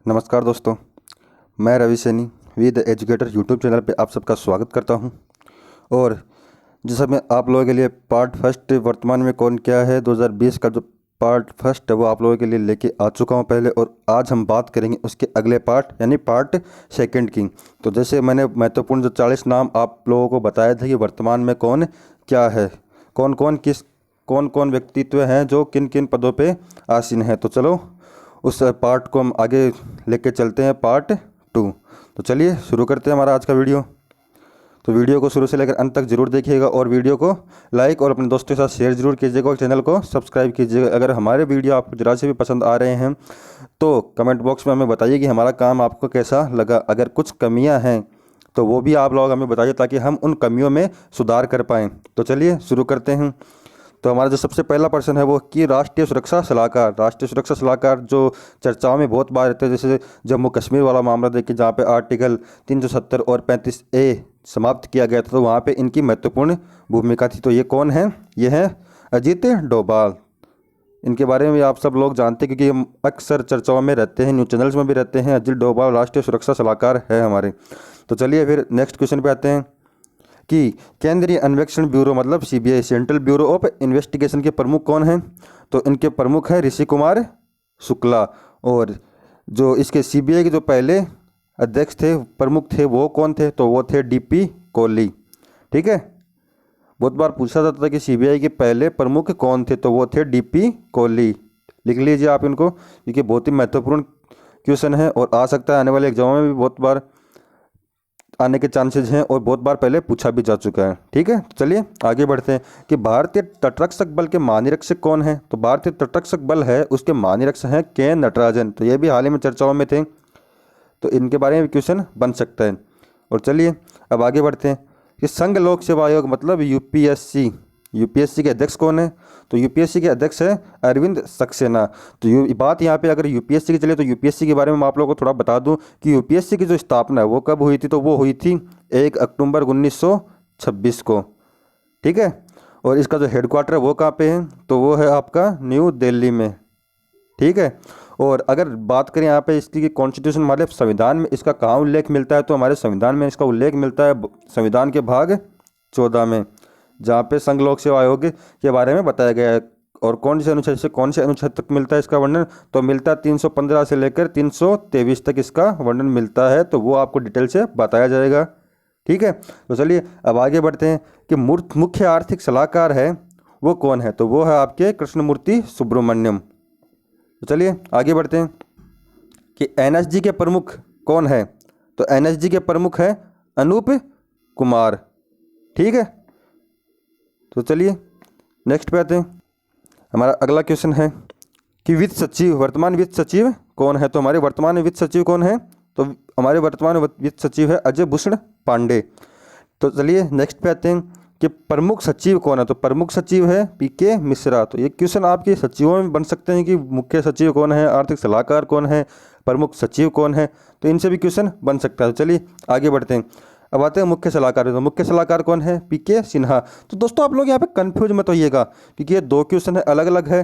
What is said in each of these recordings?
नमस्कार दोस्तों, मैं Ravi Saini we the educator YouTube channel पे आप सबका स्वागत करता हूं। और जैसा मैं आप लोगों के लिए पार्ट फर्स्ट वर्तमान में कौन क्या है 2020 का जो पार्ट फर्स्ट है वो आप लोगों के लिए लेके आ चुका हूं पहले, और आज हम बात करेंगे उसके अगले पार्ट यानी पार्ट सेकंड की। तो जैसे मैंने महत्वपूर्ण जो 40 नाम आप लोगों को बताए थे कि वर्तमान में कौन क्या है, कौन कौन व्यक्तित्व हैं जो किन किन पदों पे आसीन हैं, तो चलो उस पार्ट को हम आगे लेके चलते हैं पार्ट 2। तो चलिए शुरू करते हैं हमारा आज का वीडियो। तो वीडियो को शुरू से लेकर अंत तक जरूर देखिएगा और वीडियो को लाइक और अपने दोस्तों के साथ शेयर जरूर कीजिएगा और चैनल को सब्सक्राइब कीजिएगा। अगर हमारे वीडियो आपको जरा से भी पसंद आ रहे हैं तो कमेंट बॉक्स में हमें बताइए कि हमारा काम आपको कैसा लगा। अगर कुछ कमियां हैं तो वो भी आप लोग हमें बताइए ताकि हम उन कमियों में सुधार कर पाएँ। तो चलिए शुरू करते हैं। तो हमारा जो सबसे पहला पर्सन है वो कि राष्ट्रीय सुरक्षा सलाहकार। राष्ट्रीय सुरक्षा सलाहकार जो चर्चाओं में बहुत बार रहते हैं, जैसे जम्मू कश्मीर वाला मामला देखिए जहाँ पे आर्टिकल 370 और 35A समाप्त किया गया था, तो वहाँ पे इनकी महत्वपूर्ण भूमिका थी। तो ये कौन है? ये है अजीत डोभाल। इनके बारे में आप सब लोग जानते हैं क्योंकि हम अक्सर चर्चाओं में रहते हैं, न्यूज़ चैनल्स में भी रहते हैं। अजीत डोभाल राष्ट्रीय सुरक्षा सलाहकार है हमारे। तो चलिए फिर नेक्स्ट क्वेश्चन पे आते हैं कि केंद्रीय अन्वेषण ब्यूरो मतलब CBI central bureau of investigation के प्रमुख कौन हैं? तो इनके प्रमुख है ऋषि कुमार शुक्ला। और जो इसके CBI के जो पहले अध्यक्ष थे, प्रमुख थे, वो कौन थे? तो वो थे DP कोहली। ठीक है, बहुत बार पूछा जाता था कि CBI के पहले प्रमुख कौन थे, तो वो थे DP कोहली। लिख लीजिए आप इनको क्योंकि बहुत ही महत्वपूर्ण क्वेश्चन है और आ सकता है आने वाले एग्जामों में भी बहुत बार आने के चांसेस हैं और बहुत बार पहले पूछा भी जा चुका है। ठीक है, चलिए आगे बढ़ते हैं कि भारतीय तटरक्षक बल के महानिरीक्षक कौन है? तो भारतीय तटरक्षक बल है उसके महानिरीक्षक हैं के नटराजन। तो ये भी हाल ही में चर्चाओं में थे, तो इनके बारे में क्वेश्चन बन सकता है। और चलिए अब आगे बढ़ते हैं कि संघ लोक सेवा आयोग मतलब यूपीएससी के अध्यक्ष कौन है? तो यूपीएससी के अध्यक्ष है अरविंद सक्सेना। तो बात यहाँ पे अगर यूपीएससी की चले तो यूपीएससी के बारे में मैं आप लोगों को थोड़ा बता दूं कि यूपीएससी की जो स्थापना है वो कब हुई थी? तो वो हुई थी 1 अक्टूबर 1926 को। ठीक है, और इसका जो हेडक्वार्टर है वो कहाँ पे है? तो वो है आपका न्यू दिल्ली में। ठीक है, और अगर बात करें यहाँ पे इसकी कॉन्स्टिट्यूशन हमारे संविधान में इसका कहाँ उल्लेख मिलता है? तो हमारे संविधान में इसका उल्लेख मिलता है संविधान के भाग 14 में, जहाँ पे संघ लोक सेवा आयोग के बारे में बताया गया है। और कौन से अनुच्छेद से कौन से अनुच्छेद तक मिलता है इसका वर्णन? तो मिलता है 315 से लेकर 323 तक इसका वर्णन मिलता है, तो वो आपको डिटेल से बताया जाएगा। ठीक है, तो चलिए अब आगे बढ़ते हैं कि मुख्य आर्थिक सलाहकार है वो कौन है? तो वो है आपके कृष्णमूर्ति सुब्रमण्यम। तो चलिए आगे बढ़ते हैं कि NSG के प्रमुख कौन है? तो NSG के प्रमुख है अनूप कुमार। ठीक है, तो चलिए नेक्स्ट पे आते हैं। हमारा अगला क्वेश्चन है कि वित्त सचिव, वर्तमान वित्त सचिव कौन है? तो हमारे वर्तमान वित्त सचिव कौन है? तो हमारे वर्तमान वित्त सचिव है अजय भूषण पांडे। तो चलिए नेक्स्ट पे आते हैं कि प्रमुख सचिव कौन है? तो प्रमुख सचिव है PK मिश्रा। तो ये क्वेश्चन आपके सचिवों में बन सकते हैं कि मुख्य सचिव कौन है, आर्थिक सलाहकार कौन है, प्रमुख सचिव कौन है, तो इनसे भी क्वेश्चन बन सकता है। तो चलिए आगे बढ़ते हैं। अब आते हैं मुख्य सलाहकार। तो मुख्य सलाहकार कौन है? PK सिन्हा। तो दोस्तों आप लोग यहाँ पे कंफ्यूज मत होइएगा क्योंकि ये दो क्वेश्चन है अलग अलग है।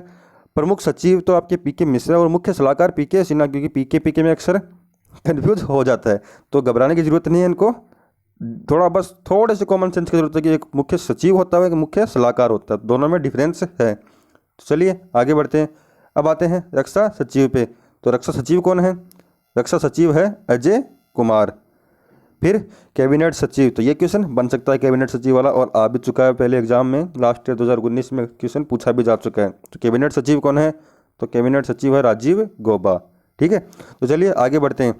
प्रमुख सचिव तो आपके PK मिश्रा और मुख्य सलाहकार PK सिन्हा, क्योंकि PK में अक्सर कंफ्यूज हो जाता है, तो घबराने की जरूरत नहीं है। इनको बस थोड़े से कॉमन सेंस की जरूरत है कि एक मुख्य सचिव होता है, एक मुख्य सलाहकार होता है, दोनों में डिफरेंस है। तो चलिए आगे बढ़ते हैं। अब आते हैं रक्षा सचिव पे। तो रक्षा सचिव कौन है? रक्षा सचिव है अजय कुमार। फिर कैबिनेट सचिव, तो ये क्वेश्चन बन सकता है कैबिनेट सचिव वाला और आ भी चुका है पहले एग्जाम में, लास्ट ईयर 2019 में क्वेश्चन पूछा भी जा चुका है। तो कैबिनेट सचिव कौन है? तो कैबिनेट सचिव है राजीव गौबा। ठीक है, तो चलिए आगे बढ़ते हैं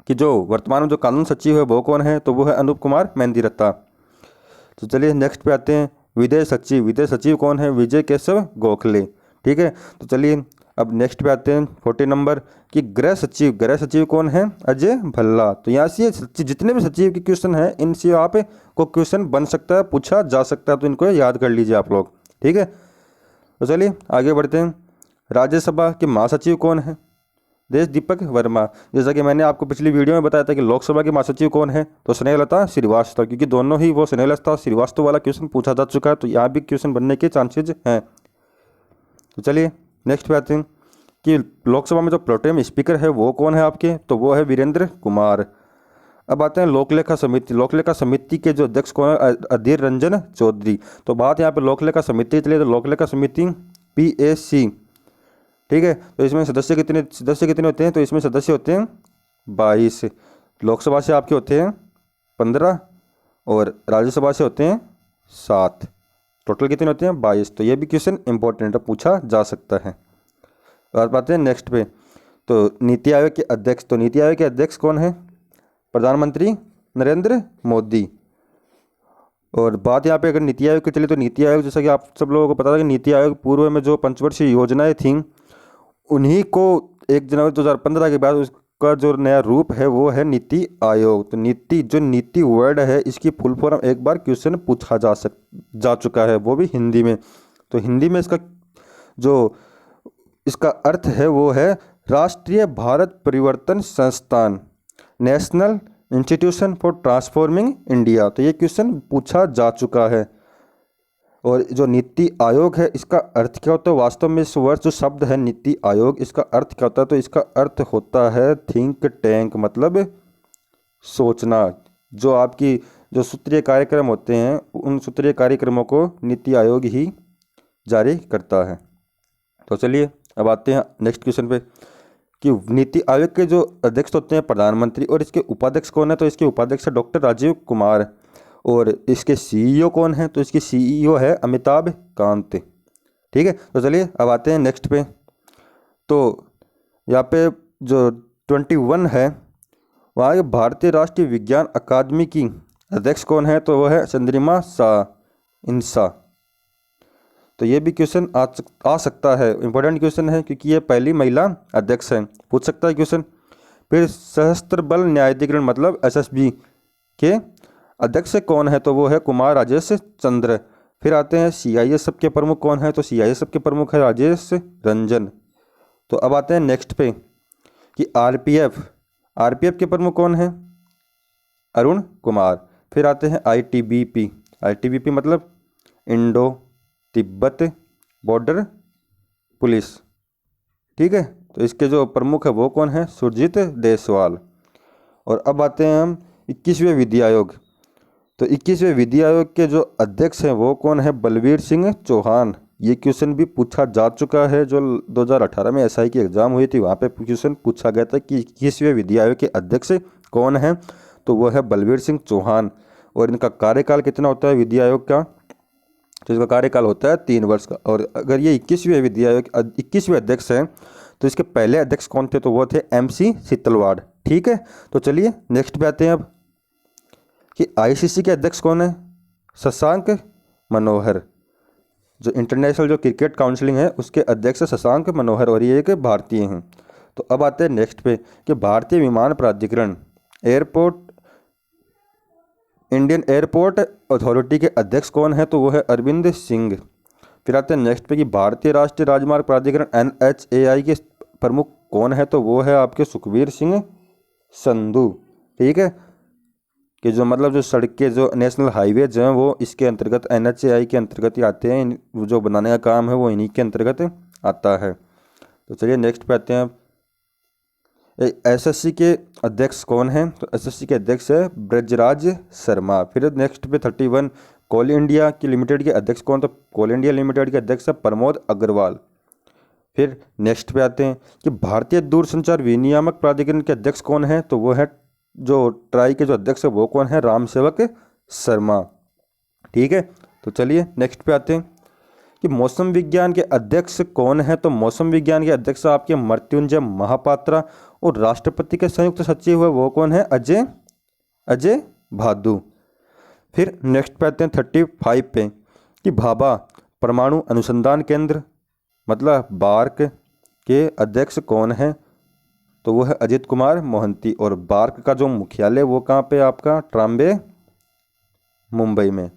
कि जो वर्तमान में जो कानून सचिव है वो कौन है? तो वो है अनूप कुमार मेहंदीरत्ता। तो चलिए नेक्स्ट पे आते हैं विदेश सचिव। विदेश सचिव कौन है? विजय केशव गोखले। ठीक है, तो चलिए अब नेक्स्ट पे आते हैं 40 नंबर कि गृह सचिव। गृह सचिव कौन है? अजय भल्ला। तो यहाँ से जितने भी सचिव के क्वेश्चन हैं इनसे आप को क्वेश्चन बन सकता है, पूछा जा सकता है, तो इनको याद कर लीजिए आप लोग। ठीक है, तो चलिए आगे बढ़ते हैं। राज्यसभा के महासचिव कौन है? देश दीपक वर्मा। जैसा कि मैंने आपको पिछली वीडियो में बताया था कि लोकसभा के महासचिव कौन है? तो स्नेहलता श्रीवास्तव, क्योंकि दोनों ही वो स्नेहलता श्रीवास्तव वाला क्वेश्चन पूछा जा चुका है, तो यहाँ भी क्वेश्चन बनने के चांसेज हैं। तो चलिए नेक्स्ट पे आते हैं कि लोकसभा में जो प्रोटेम स्पीकर है वो कौन है आपके, तो वो है वीरेंद्र कुमार। अब आते हैं लोकलेखा समिति। लोकलेखा समिति के जो अध्यक्ष कौन है, अधीर रंजन चौधरी। तो बात यहाँ पे लोकलेखा समिति चलिए, तो लोकलेखा समिति PAC, ठीक है। तो इसमें सदस्य कितने होते हैं, तो इसमें सदस्य होते हैं 22। लोकसभा से आपके होते हैं 15 और राज्यसभा से होते हैं 7। टोटल कितने होते हैं 22। तो ये भी क्वेश्चन इंपॉर्टेंट है, पूछा जा सकता है। बात आते हैं नेक्स्ट पे। तो नीति आयोग के अध्यक्ष, तो नीति आयोग के अध्यक्ष कौन है, प्रधानमंत्री नरेंद्र मोदी। और बात यहाँ पे अगर नीति आयोग की चले, तो नीति आयोग जैसा कि आप सब लोगों को पता था कि नीति आयोग पूर्व में जो पंचवर्षीय योजनाएं थीं उन्हीं को 1 जनवरी 2015 के बाद उसका जो नया रूप है वो है नीति आयोग। तो नीति वर्ड है, इसकी फुल फॉर्म एक बार क्वेश्चन पूछा जा चुका है, वो भी हिंदी में। तो हिंदी में इसका अर्थ है वो है राष्ट्रीय भारत परिवर्तन संस्थान, national institution for transforming India. तो ये क्वेश्चन पूछा जा चुका है। और जो नीति आयोग है इसका अर्थ क्या होता है, वास्तव में इस वर्ड जो शब्द है नीति आयोग, इसका अर्थ क्या होता है, तो इसका अर्थ होता है थिंक टैंक, मतलब सोचना। जो आपकी जो सूत्रीय कार्यक्रम होते हैं उन सूत्रीय कार्यक्रमों को नीति आयोग ही जारी करता है। तो चलिए अब आते हैं नेक्स्ट क्वेश्चन पे कि नीति आयोग के जो अध्यक्ष होते हैं प्रधानमंत्री, और इसके उपाध्यक्ष कौन है, तो इसके उपाध्यक्ष है डॉक्टर राजीव कुमार। और इसके CEO कौन है, तो इसके CEO है अमिताभ कांत, ठीक है। तो चलिए अब आते हैं नेक्स्ट पे। तो यहाँ पे जो 21 है वहाँ के भारतीय राष्ट्रीय विज्ञान अकादमी की अध्यक्ष कौन है, तो वह है चंद्रिमा शाह इंसा। तो ये भी क्वेश्चन आ सकता है, इंपॉर्टेंट क्वेश्चन है क्योंकि ये पहली महिला अध्यक्ष है, पूछ सकता है क्वेश्चन। फिर सशस्त्र बल न्यायाधिकरण मतलब SSB के अध्यक्ष कौन है, तो वो है कुमार राजेश चंद्र। फिर आते हैं CISF के प्रमुख कौन है, तो CISF के प्रमुख है राजेश रंजन। तो अब आते हैं नेक्स्ट पे कि RPF के प्रमुख कौन है, अरुण कुमार। फिर आते हैं ITBP मतलब इंडो तिब्बत बॉर्डर पुलिस, ठीक है। तो इसके जो प्रमुख है वो कौन है, सुरजीत देसवाल। और अब आते हैं हम 21वें विधि आयोग। तो 21वें विधि आयोग के जो अध्यक्ष हैं वो कौन है, बलवीर सिंह चौहान। ये क्वेश्चन भी पूछा जा चुका है, जो 2018 में SI की एग्जाम हुई थी वहाँ पे क्वेश्चन पूछा गया था कि 21वें विधि आयोग के अध्यक्ष कौन है, तो वो है बलवीर सिंह चौहान। और इनका कार्यकाल कितना होता है विधि आयोग का, तो इसका कार्यकाल होता है 3 वर्ष का। और अगर ये 21वें विधि आयोग 21वें अध्यक्ष हैं तो इसके पहले अध्यक्ष कौन थे, तो वो थे MC सीतलवाड़, ठीक है। तो चलिए नेक्स्ट पे आते हैं अब कि ICC के अध्यक्ष कौन है, शशांक मनोहर। जो इंटरनेशनल जो क्रिकेट काउंसिलिंग है उसके अध्यक्ष शशांक मनोहर, और ये एक भारतीय हैं। तो अब आते हैं नेक्स्ट पे कि भारतीय विमान प्राधिकरण इंडियन एयरपोर्ट अथॉरिटी के अध्यक्ष कौन है, तो वो है अरविंद सिंह। फिर आते हैं नेक्स्ट पे कि भारतीय राष्ट्रीय राजमार्ग प्राधिकरण NHAI के प्रमुख कौन है, तो वो है आपके सुखबीर सिंह संधू, ठीक है। कि जो मतलब जो सड़कें जो नेशनल हाईवे जो हैं वो इसके अंतर्गत NHAI के अंतर्गत ही आते हैं, जो बनाने का काम है वो इन्हीं के अंतर्गत आता है। तो चलिए नेक्स्ट पे आते हैं। SSC के अध्यक्ष कौन है, तो SSC के अध्यक्ष है ब्रजराज शर्मा। फिर नेक्स्ट पे 31 कोल इंडिया की लिमिटेड के अध्यक्ष कौन, तो कोल इंडिया लिमिटेड के अध्यक्ष है प्रमोद अग्रवाल। फिर नेक्स्ट पे आते हैं कि भारतीय दूरसंचार विनियामक प्राधिकरण के अध्यक्ष कौन है, तो वो है जो ट्राई के जो अध्यक्ष है वो कौन है, रामसेवक शर्मा, ठीक है। तो चलिए नेक्स्ट पे आते हैं कि मौसम विज्ञान के अध्यक्ष कौन है, तो मौसम विज्ञान के अध्यक्ष आपके मृत्युंजय महापात्रा। और राष्ट्रपति के संयुक्त सचिव है वो कौन है, अजय भादु। फिर नेक्स्ट पे आते हैं 35 पे कि भाभा परमाणु अनुसंधान केंद्र मतलब बार्क के अध्यक्ष कौन है, तो वो है अजित कुमार मोहंती। और बार्क का जो मुख्यालय वो कहाँ पे आपका, ट्राम्बे मुंबई में।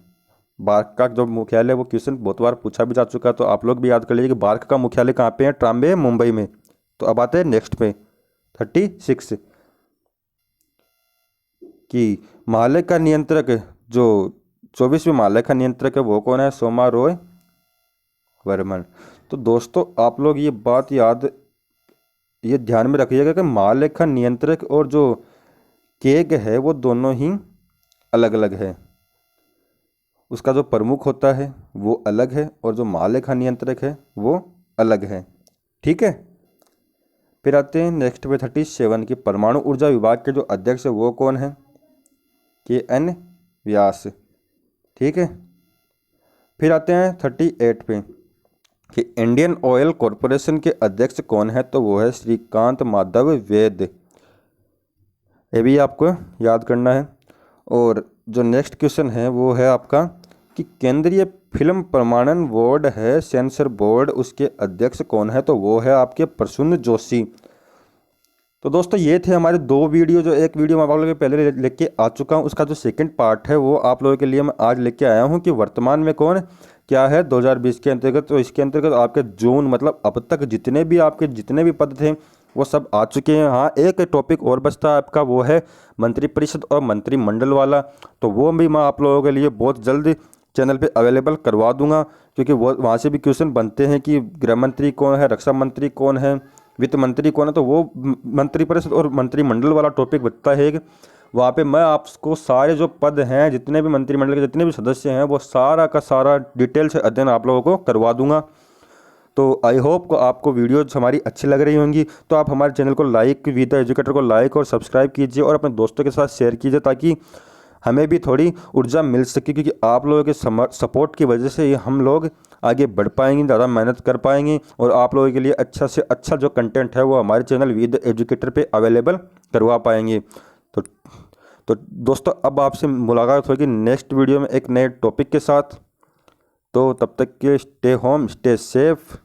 बार्क का जो मुख्यालय वो क्वेश्चन बहुत बार पूछा भी जा चुका है, तो आप लोग भी याद कर लीजिए कि बार्क का मुख्यालय कहाँ पे है, ट्राम्बे मुंबई में। तो अब आते हैं नेक्स्ट पे 36 कि महालय का नियंत्रक, जो 24वें महालय का नियंत्रक है वो कौन है, सोमा रॉय वर्मन। तो दोस्तों आप लोग ये बात याद ये ध्यान में रखिएगा कि महालेखा नियंत्रक और जो केग है वो दोनों ही अलग अलग है। उसका जो प्रमुख होता है वो अलग है और जो महालेखा नियंत्रक है वो अलग है। ठीक है। फिर आते हैं नेक्स्ट पे 37 की परमाणु ऊर्जा विभाग के जो अध्यक्ष है वो कौन है? KN व्यास। ठीक है। फिर आते हैं 38 पे कि इंडियन ऑयल कॉरपोरेशन के अध्यक्ष कौन है? तो वो है श्रीकांत माधव वैद। ये भी आपको याद करना है। और जो नेक्स्ट क्वेश्चन है वो है आपका कि केंद्रीय फिल्म प्रमाणन बोर्ड है, सेंसर बोर्ड, उसके अध्यक्ष कौन है? तो वो है आपके प्रसून जोशी। तो दोस्तों ये थे हमारे 2 वीडियो। जो एक वीडियो मैं आप लोगों के पहले लेके आ चुका हूँ, उसका जो सेकंड पार्ट है वो आप लोगों के लिए मैं आज लेके आया हूँ कि वर्तमान में कौन क्या है 2020 के अंतर्गत। तो इसके अंतर्गत आपके जून मतलब अब तक जितने भी पद थे वो सब आ चुके हैं। हाँ, एक टॉपिक और बचता है आपका, वो है मंत्रिपरिषद और मंत्रिमंडल वाला। तो वो भी मैं आप लोगों के लिए बहुत जल्द चैनल पे अवेलेबल करवा दूंगा, क्योंकि वो वहाँ से भी क्वेश्चन बनते हैं कि गृह मंत्री कौन है, रक्षा मंत्री कौन है, वित्त मंत्री कौन है। तो वो मंत्रिपरिषद और मंत्रिमंडल वाला टॉपिक बचता है। वहाँ पे मैं आपको सारे जो पद हैं, जितने भी मंत्रिमंडल के जितने भी सदस्य हैं, वो सारा का सारा डिटेल से अध्ययन आप लोगों को करवा दूंगा। तो आई होप को आपको वीडियोज हमारी अच्छी लग रही होंगी। तो आप हमारे चैनल को लाइक, विद एजुकेटर को लाइक और सब्सक्राइब कीजिए और अपने दोस्तों के साथ शेयर कीजिए, ताकि हमें भी थोड़ी ऊर्जा मिल सके, क्योंकि आप लोगों के सपोर्ट की वजह से हम लोग आगे बढ़ पाएंगे, ज़्यादा मेहनत कर पाएंगे और आप लोगों के लिए अच्छा से अच्छा जो कंटेंट है वो हमारे चैनल विद एजुकेटर पे अवेलेबल करवा पाएंगे। तो दोस्तों अब आपसे मुलाकात होगी नेक्स्ट वीडियो में एक नए टॉपिक के साथ। तो तब तक के स्टे होम, स्टे सेफ।